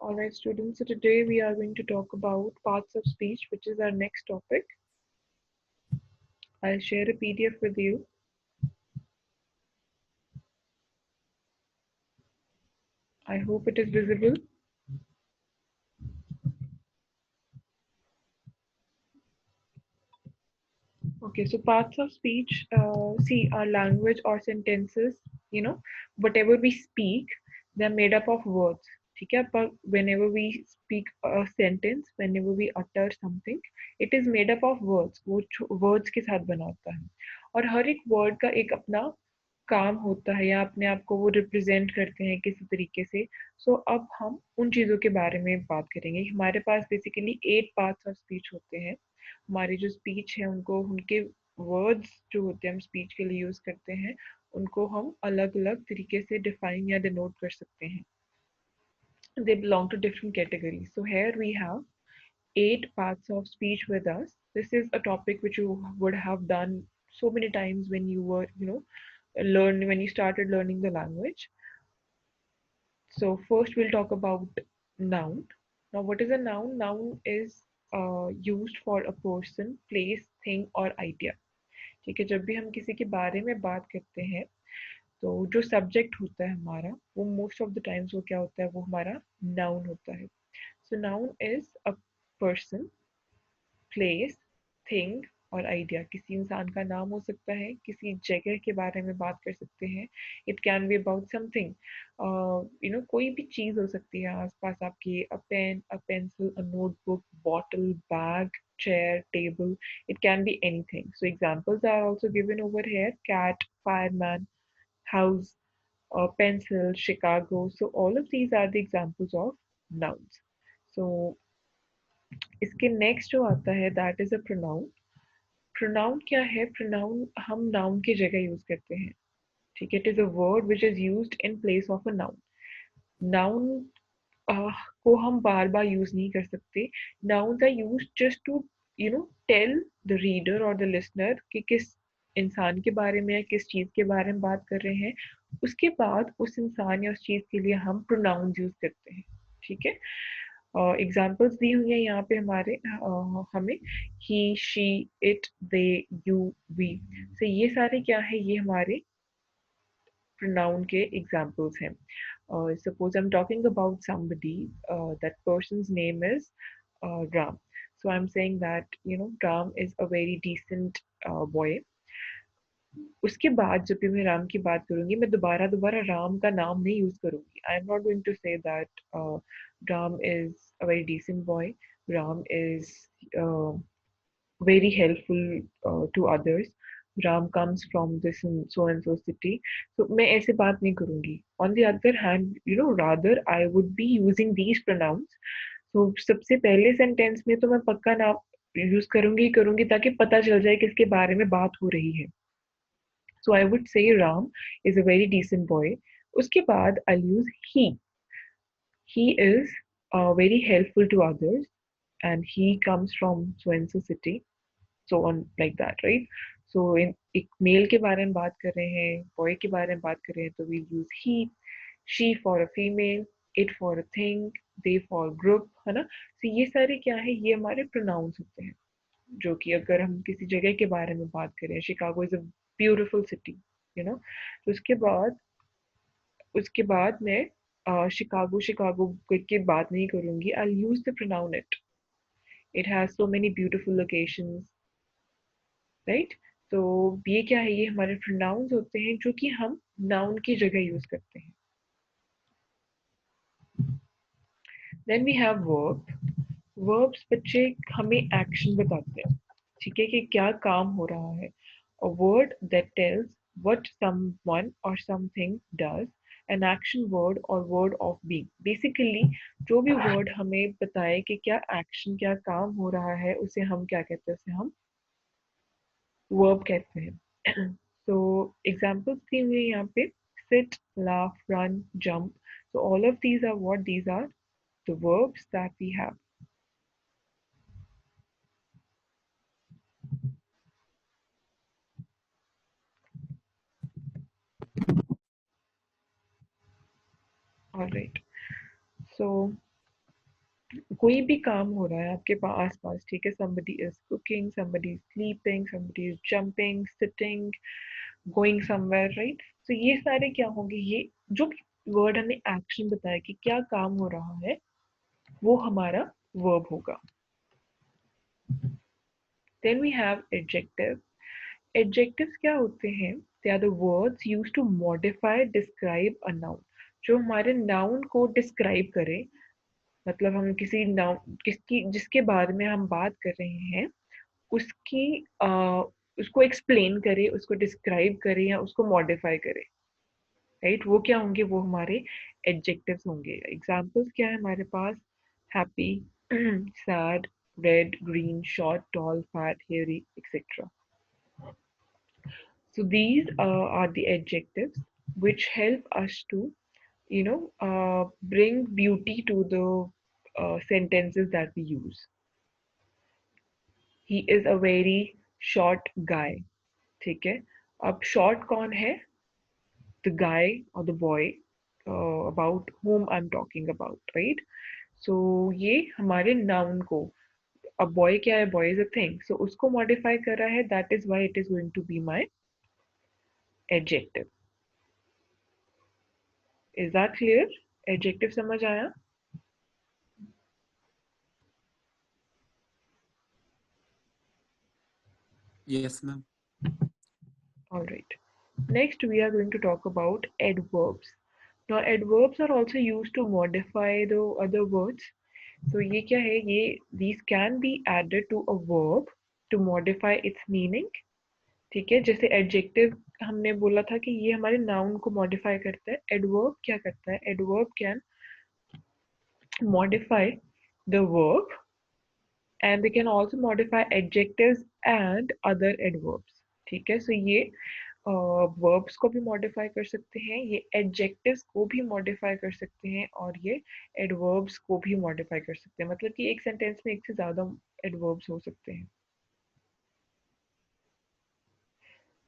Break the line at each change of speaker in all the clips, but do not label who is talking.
Alright students, so today we are going to talk about parts of speech, which is our next topic. I'll share a PDF with you. I hope it is visible. Okay, so parts of speech, see our language or sentences, whatever we speak, they're made up of words. ठीक है, पर whenever we speak a sentence, whenever we utter something, it is made up of words. वो words के साथ बना होता है और हर एक word का एक अपना काम होता है या अपने आप को वो रिप्रेजेंट करते हैं किसी तरीके से. सो अब हम उन चीज़ों के बारे में बात करेंगे. हमारे पास बेसिकली 8 पार्ट्स ऑफ स्पीच होते हैं. हमारी जो स्पीच है उनको उनके वर्ड्स जो होते हैं हम स्पीच के लिए यूज करते हैं उनको हम अलग अलग तरीके से डिफाइन या डिनोट कर सकते हैं. They belong to different categories. So here we have 8 parts of speech with us. This is a topic which you would have done so many times when you were, when you started learning the language. So first we'll talk about noun. Now what is a noun? Noun is used for a person, place, thing or idea. ठीक है, जब भी हम किसी के बारे में बात करते हैं तो जो सब्जेक्ट होता है हमारा वो मोस्ट ऑफ द टाइम्स वो क्या होता है, वो हमारा नाउन होता है. So noun is a person, place, thing और आइडिया. किसी इंसान का नाम हो सकता है, किसी जगह के बारे में बात कर सकते हैं. It can be about something, कोई भी चीज हो सकती है आसपास आपकी. A pen, a pencil, a notebook, bottle, bag, chair, table. It can be anything. So examples are also given over here: cat, fireman, house, pencil, Chicago. So all of these are the examples of nouns. So इसके next जो आता है that is a pronoun. Pronoun क्या है? Pronoun हम noun की जगह use करते हैं. ठीक है, it is a word which is used in place of a noun. Noun को हम बार बार यूज नहीं कर सकते. Nouns are used just to tell the reader और द लिसनर कि किस इंसान के बारे में या किस चीज के बारे में बात कर रहे हैं. उसके बाद उस इंसान या उस चीज के लिए हम प्रोनाउंस यूज करते हैं. ठीक है, एग्जाम्पल्स दी हुई है यहाँ पे हमारे हमें. He, she, it, they, you, we. से ये सारे क्या है, ये हमारे pronoun के examples हैं. Suppose I'm talking about somebody, that person's name is Ram. So I'm saying that Ram is a very decent boy. उसके बाद जब भी मैं राम की बात करूंगी मैं दोबारा दोबारा राम का नाम नहीं यूज करूंगी. I am not going to say that Ram is a very decent boy. Ram is very helpful to others. Ram comes from this so and so city. So मैं ऐसे बात नहीं करूंगी. On the other hand, rather I would be using these pronouns. So सबसे पहले sentence में तो मैं पक्का नाम यूज करूंगी ही करूंगी ताकि पता चल जाए किसके बारे में बात हो रही है. So I would say Ram is a very decent boy. उसके बाद I'll use he. He is very helpful to others and he comes from so and so city. So on like that, right? So in एक mail के बारे में बात कर रहे हैं, बॉय के बारे में बात कर रहे हैं तो we'll use he, she for a female, it for a thing, they for group, है ना. तो ये सारे क्या है, ये हमारे प्रोनाउंस होते हैं जो कि अगर हम किसी जगह के बारे में बात करें, Chicago is a beautiful city, तो उसके बाद मैं शिकागो शिकागो की बात नहीं करूंगी. I use the pronoun it. It has so many beautiful locations, right. तो ये क्या है, ये हमारे प्रोनाउंस होते हैं जो कि हम नाउन की जगह यूज करते हैं. Then we have verb. Verbs बच्चे हमें एक्शन बताते हैं. ठीक है, कि क्या काम हो रहा है. A word that tells what someone or something does. An action word or word of being. Basically जो भी word हमें बताए कि क्या action, क्या काम हो रहा है, उसे हम क्या कहते हैं, उसे हम verb कहते हैं. So examples दी हुई है यहाँ पे: sit, laugh, run, jump. So all of these are what? These are the verbs that we have. All right. So कोई भी काम हो रहा है आपके आस पास, ठीक है, somebody is cooking, somebody is sleeping, somebody is jumping, sitting, going somewhere, right? तो ये सारे क्या होंगे, ये जो वर्ड हमें एक्शन बताया कि क्या काम हो रहा है, वो हमारा वर्ब होगा. Then we have adjective. Adjectives क्या होते हैं? They are the words used to modify, describe a noun. जो हमारे noun को describe करें, मतलब हम किसी नाउन किसकी जिसके बारे में हम बात कर रहे हैं, उसकी उसको एक्सप्लेन करे, उसको डिस्क्राइब करे या उसको मॉडिफाई करे, राइट? वो क्या होंगे? वो हमारे एडजेक्टिव्स होंगे. एग्जांपल्स क्या है हमारे पास? Happy, sad, red, green, short, tall, fat, hairy, etcetera. So these are the adjectives which help us to, bring beauty to the sentences that we use. He is a very short guy. ठीक है. अब short कौन है? The guy or the boy about whom I'm talking about, right? So ये हमारे noun को, अब boy क्या है? Boy is a thing. So उसको modify कर रहा है. That is why it is going to be my adjective. Is that clear? Adjective समझ आया?
Yes, ma'am.
All right. Next, we are going to talk about adverbs. Now, adverbs are also used to modify the other words. So, ये क्या है? ये these can be added to a verb to modify its meaning. ठीक है, जैसे adjective हमने बोला था कि ये हमारे noun को modify करता है. Adverb क्या करता है? Adverb can modify the verb, and they can also modify adjectives and other adverbs. ठीक है, so ये verbs को भी modify कर सकते हैं, ये adjectives को भी modify कर सकते हैं, और ये adverbs को भी modify कर सकते हैं. मतलब कि एक sentence में एक से ज़्यादा adverbs हो सकते हैं.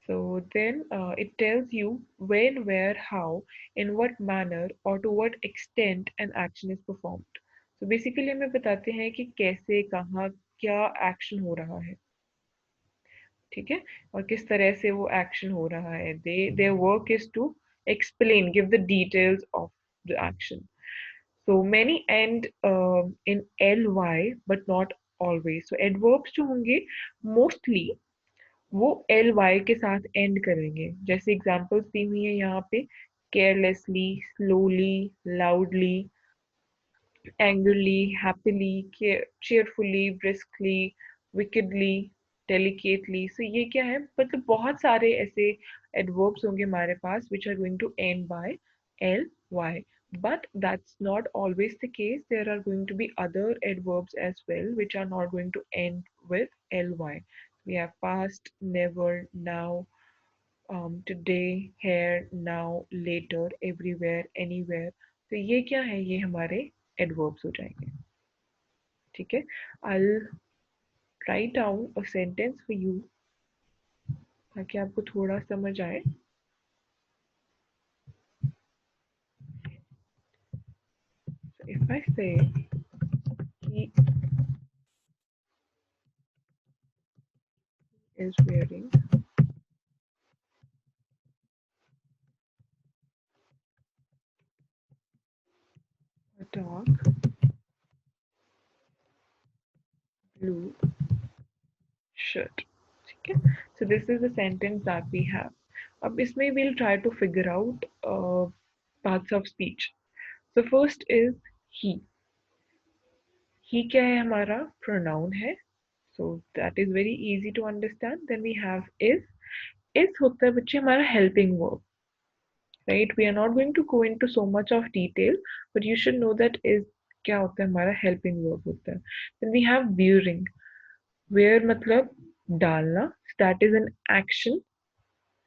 So then it tells you when, where, how, in what manner or to what extent an action is performed. So basically हमें बताते हैं कि कैसे, कहाँ, क्या action हो रहा है, ठीक है, और किस तरह से वो एक्शन हो रहा है. their work is to explain, give the details of the action. So many end in ly but not always. So adverbs जो होंगे mostly वो ly के साथ end करेंगे. जैसे एग्जांपल्स दी हुई है यहाँ पे: carelessly, slowly, loudly, angrily, happily, cheerfully, briskly, wickedly, delicately. So ये क्या है? मतलब बहुत सारे ऐसे adverbs होंगे हमारे पास which are going to end by ly. But that's not always the case. There are going to be other adverbs as well which are not going to end with ly. We have past, never, now, today, here, now, later, everywhere, anywhere. तो ये क्या है? ये हमारे adverbs हो जाएंगे. ठीक है. I'll write down a sentence for you ताकि आपको थोड़ा समझ आए. So if I say he is wearing a dark blue shirt. ठीक है. So this is the sentence that we have. अब इसमें we'll try to figure out parts of speech. So first is he. He क्या है? हमारा pronoun है. So that is very easy to understand. Then we have is. Is होता है बच्चे हमारा helping verb, right? We are not going to go into so much of detail, but you should know that is क्या होता है? हमारा helping verb होता है. Then we have wearing. Wear मतलब डालना. So that is an action.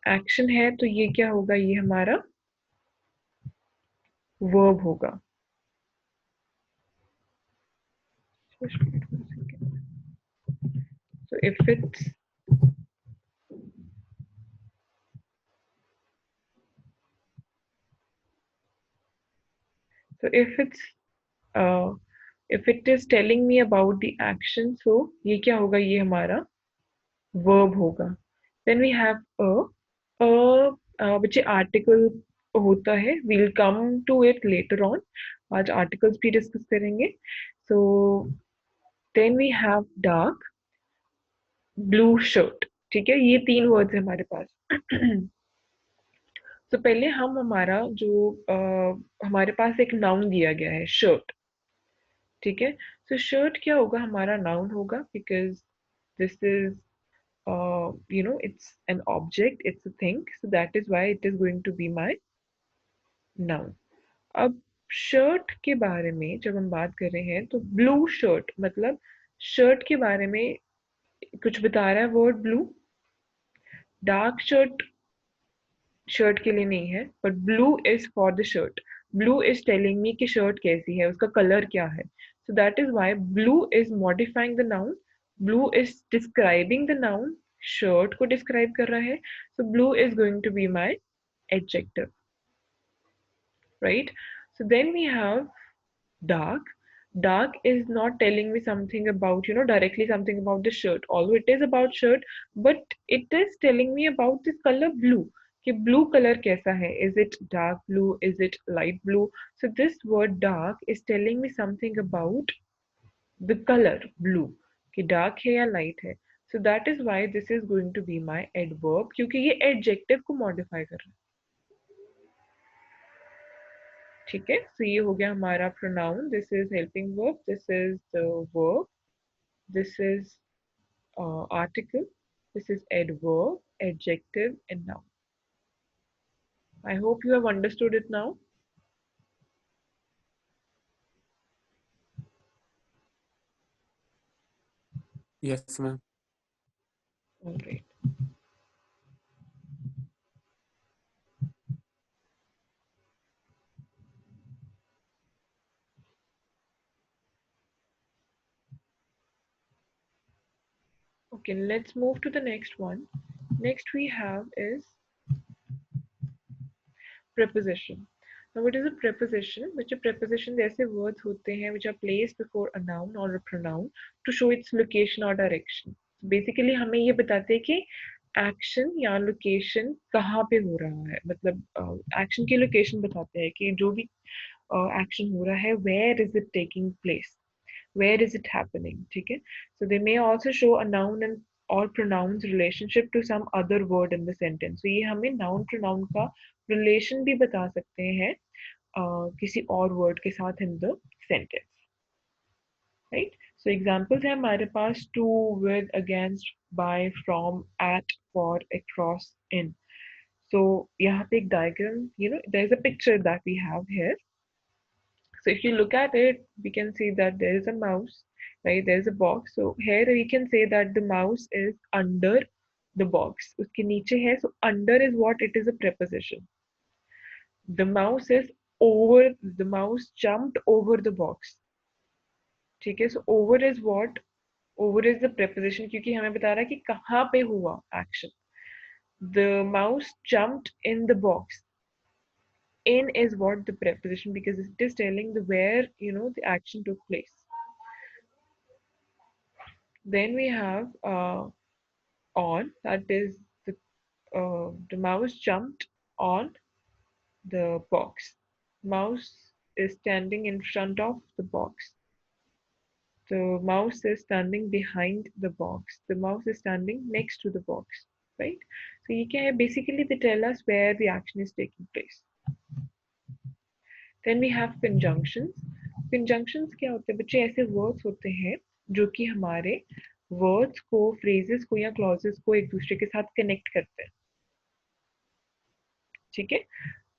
Action है तो ये क्या होगा? ये हमारा verb होगा. Just wait for a second. So if it's uh, If it is telling me about the action, so ये क्या होगा, ये हमारा verb होगा. Then we have बच्चे article होता है. We'll come to it later on. आज articles भी discuss करेंगे. So then we have dark, blue shirt. ठीक है, ये 3 words है हमारे पास. तो पहले हम हमारा जो हमारे पास एक नाउन दिया गया है शर्ट. ठीक है, so शर्ट क्या होगा, हमारा नाउन होगा because this is it's an object, it's a thing, so that is why it is going to be my noun. अब शर्ट के बारे में जब हम बात कर रहे हैं तो ब्लू शर्ट मतलब शर्ट के बारे में कुछ बता रहा है word blue. Dark shirt shirt के लिए नहीं है, but blue is for the shirt. Blue is telling me कि शर्ट कैसी है, उसका कलर क्या है. So that is why blue is modifying the noun. Blue is describing the noun, shirt को डिस्क्राइब कर रहा है. So blue is going to be my adjective, right? So then we have dark. Dark is not telling me something about, directly something about the shirt, although it is about shirt, but it is telling me about the color blue. कि blue color कैसा है? Is it dark blue? Is it light blue? So this word dark is telling me something about the color blue, कि dark है या light है. So that is why this is going to be my adverb, क्योंकि ये adjective को modify कर रहा है. ठीक है, so ये हो गया हमारा pronoun. This is helping verb, this is the verb, this is article, this is adverb, adjective, and noun. I hope you have understood it now.
Yes, ma'am.
All right. Okay, let's move to the next one. Next we have is preposition. Now what is a preposition? Which a preposition ऐसे words होते हैं which are placed before a noun or a pronoun to show its location or direction. Basically हमें ये बताते हैं कि action या location कहाँ पे हो रहा है, मतलब एक्शन की लोकेशन बताते हैं कि जो भी एक्शन हो रहा है where is it taking place, where is it happening. ठीक है, so they may also show a noun and or pronouns relationship to some other word in the sentence. So ये हमें noun pronoun का relation भी बता सकते हैं किसी और word के साथ in the sentence, right? So examples है हमारे पास to, with, against, by, from, at, for, across, in. So यहाँ पे एक diagram, there is a picture that we have here. So if you look at it, we can see that there is a mouse, right? There is a box. So here we can say that the mouse is under the box. उसके नीचे है. So under is what? It is a preposition. The mouse is over. The mouse jumped over the box. ठीक है. So over is what? Over is the preposition क्योंकि हमें बता रहा है कि कहाँ पे हुआ action. The mouse jumped in the box. In is what? The preposition, because it is telling the where the action took place. Then we have on, that is the mouse jumped on the box. Mouse is standing in front of the box. The mouse is standing behind the box. The mouse is standing next to the box, right? So you can basically they tell us where the action is taking place. Then we have conjunctions. Conjunctions क्या होते हैं बच्चे? ऐसे words होते हैं जो कि हमारे words को, phrases को या clauses को एक दूसरे के साथ connect करते हैं. ठीक है,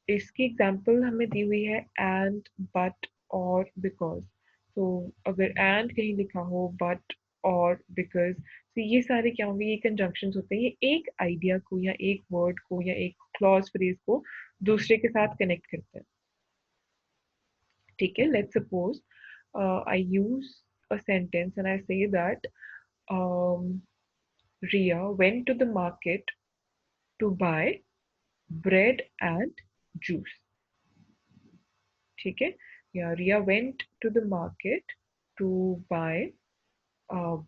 इसकी एग्जाम्पल हमें दी हुई है and, but, और, because. तो अगर and कहीं लिखा हो but और because, तो ये सारे क्या होंगे? ये conjunctions होते हैं. ये एक idea को या एक word को या एक clause phrase को दूसरे के साथ connect करते हैं. ठीक है, let's suppose I use a sentence and I say that Ria went to the market to buy bread and juice. ठीक है, yeah, Ria went to the market to buy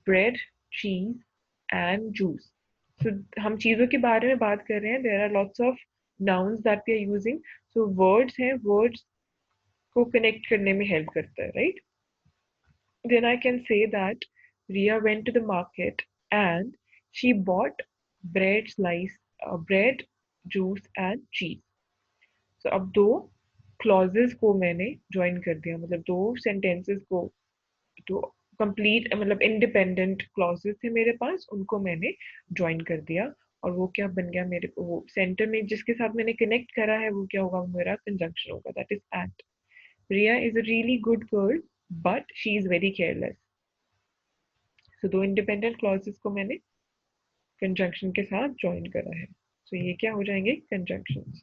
bread, cheese and juice. So हम चीज़ों के बारे में बात कर रहे हैं. There are lots of nouns that we are using. So words हैं, words को connect करने में help करता है, right? Then I can say that Ria went to the market and she bought bread, juice and cheese. So अब दो clauses को मैंने join कर दिया, मतलब दो sentences को, तो कंप्लीट मतलब इंडिपेंडेंट क्लॉजेस थे मेरे पास, उनको मैंने ज्वाइन कर दिया और वो क्या बन गया, मेरे वो सेंटर में जिसके साथ मैंने कनेक्ट करा है वो क्या होगा, मेरा कंजंक्शन होगा, that is at. Riya is a really good girl but she is very careless. So दो इंडिपेंडेंट क्लॉजेस को मैंने कंजंक्शन के साथ ज्वाइन करा है. सो ये क्या हो जाएंगे, conjunctions.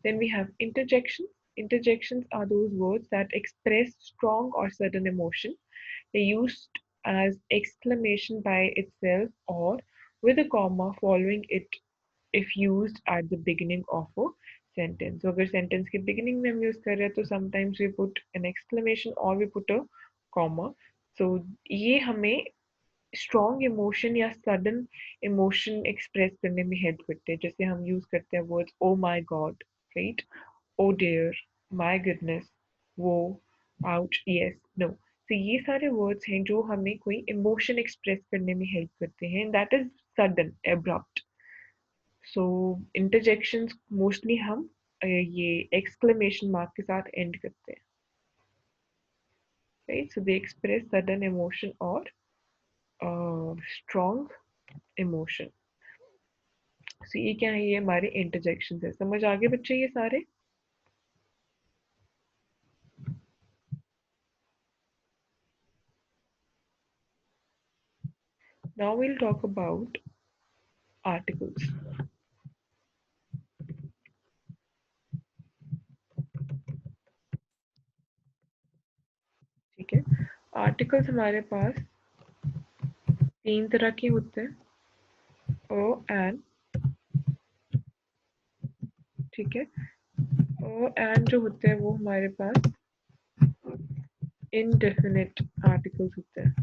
Then we have interjections. Interjections are those words that express strong or sudden emotion. They're used as exclamation by itself or with a comma following it if used at the beginning of a sentence. So अगर sentence के beginning में हम use कर रहे हैं तो sometimes we put an exclamation or we put a comma. So ये हमें strong emotion या sudden emotion express करने में help करते हैं. जैसे हम use करते हैं words oh my god, right? Oh dear, my goodness, वो, ouch, yes, no. तो ये सारे words हैं जो हमें कोई emotion express करने में help करते हैं. That is sudden, abrupt. So interjections mostly हम ये exclamation mark के साथ end करते हैं. Right? So they express sudden emotion or strong emotion. So ये क्या है, ये हमारे interjections है. समझ आ गए बच्चे ये सारे? Now we'll talk about articles. ठीक है, आर्टिकल्स हमारे पास तीन तरह के होते हैं, ओ एन. ठीक है, ओ एन जो होते हैं वो हमारे पास इनडेफिनिट आर्टिकल्स होते हैं.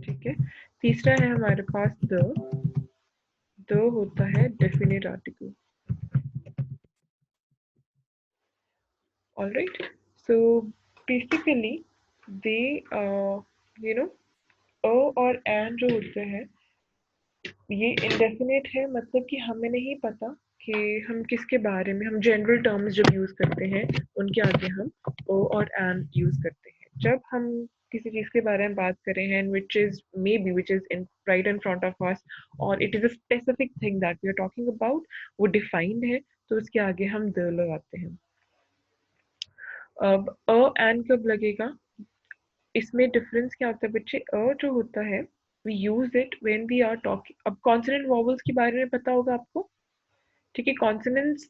ठीक है, तीसरा है हमारे पास द होता है definite article. Alright, so basically they you know a और एन जो होते हैं ये इंडेफिनिट है, मतलब कि हमें नहीं पता कि हम किसके बारे में, हम जनरल टर्म्स जब यूज करते हैं उनके आगे हम ओ और एन यूज करते हैं. जब हम किसी चीज के बारे में बात कर रहे हैं which is maybe which is in right in front of us और it is a specific thing that we are talking about, वो defined है, तो उसके आगे हम द लगाते हैं. अब अ एन कब लगेगा, इसमें डिफरेंस क्या होता है बच्चे, अ जो होता है we use it when we are talking. अब कॉन्सोनेंट वॉवल्स के बारे में पता होगा आपको. ठीक है, कॉन्सोनेंट्स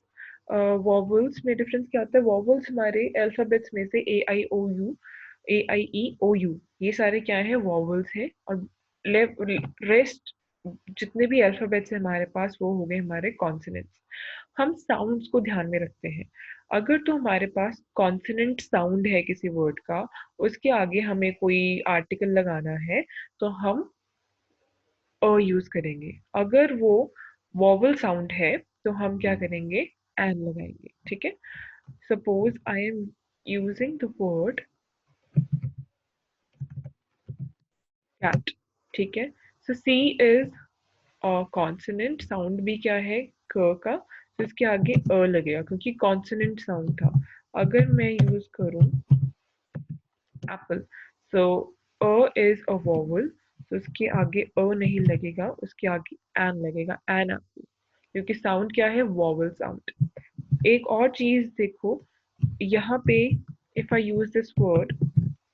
वॉवल्स में डिफरेंस क्या होता है, वॉवल्स हमारे अल्फाबेट्स में से ए आई ई ओ यू ये सारे क्या है, वॉवल्स है. और रेस्ट जितने भी अल्फाबेट्स हैं हमारे पास वो हो गए हमारे कॉन्सोनेंट्स. हम साउंड्स को ध्यान में रखते हैं. अगर तो हमारे पास कॉन्सोनेंट साउंड है किसी वर्ड का, उसके आगे हमें कोई आर्टिकल लगाना है तो हम अ यूज करेंगे. अगर वो वॉवल साउंड है तो हम क्या करेंगे, एन लगाएंगे. ठीक है, suppose I am using the word cat. ठीक है, so c is consonant, sound भी क्या है, क का, तो इसके आगे अ लगेगा क्योंकि कॉन्सोनेंट साउंड था. अगर मैं यूज करूं Apple, so a is a vowel, तो उसके आगे अ नहीं लगेगा, उसके आगे एन लगेगा, एन एप्पल, क्योंकि साउंड क्या है, वॉवल साउंड. एक और चीज देखो यहाँ पे, if I use this word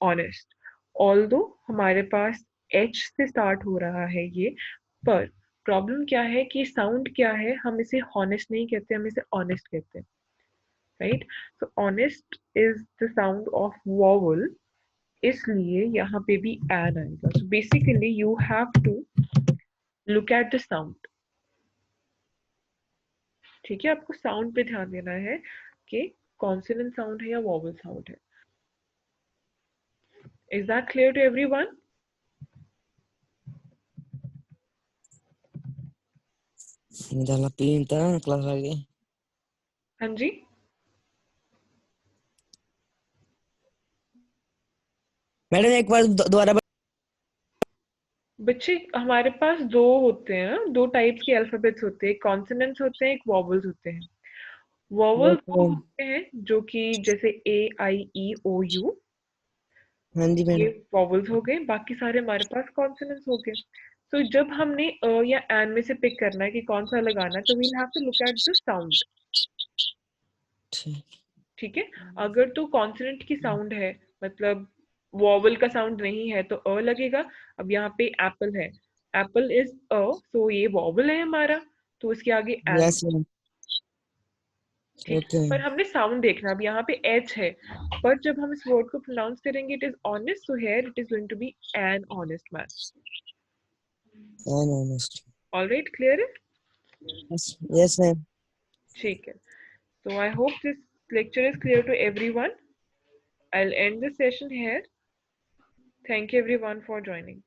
honest, although हमारे पास एच से स्टार्ट हो रहा है ये, पर प्रॉब्लम क्या है कि साउंड क्या है, हम इसे हॉनेस्ट नहीं कहते, हम इसे ऑनेस्ट कहते हैं. Right, so honest is the sound of vowel, इसलिए यहाँ पे भी एन आएगा. So basically you have to look at the sound. ठीक है, आपको साउंड पे ध्यान देना है कि कॉन्सोनेंट साउंड है या वॉवल साउंड है. Is that clear to everyone?
Dalla pinta class आगे
हाँ जी,
मैडम एक बार दोबारा
बच्चे हमारे पास दो होते हैं ना, दो टाइप्स के अल्फाबेट्स होते हैं, कॉन्सोनेंट्स होते हैं, एक वॉवल्स होते हैं। वॉवल वो
मैम।
होते हैं जो कि जैसे ए आई ई ओ यू,
हाँ जी
ये
मैडम।
वॉवल्स हो गए, बाकी सारे हमारे पास कॉन्सोनेंट्स हो गए। तो जब हमने अ या एन में से पिक करना है कि कौन सा लगाना है, तो we'll have to look at the sound.
ठीक
ठीक है, अगर तो कॉन्सोनेंट की साउंड है, मतलब वॉवल का साउंड नहीं है, तो अ लगेगा। अब यहाँ पे एप्पल है, एप्पल इज अ, सो ये वॉवल है हमारा, तो इसके आगे एन।
Yes ma'am.
ठीक है,
ओके
पर हमने साउंड देखना। अब यहाँ पे एच है, पर जब हम इस वर्ड को प्रोनाउंस करेंगे it is honest, so here it is going to be an honest man.
An honest.
Alright, clear है?
Yes yes ma'am.
ठीक है, so I hope this lecture is clear to everyone. I'll end the session here. Thank you everyone for joining.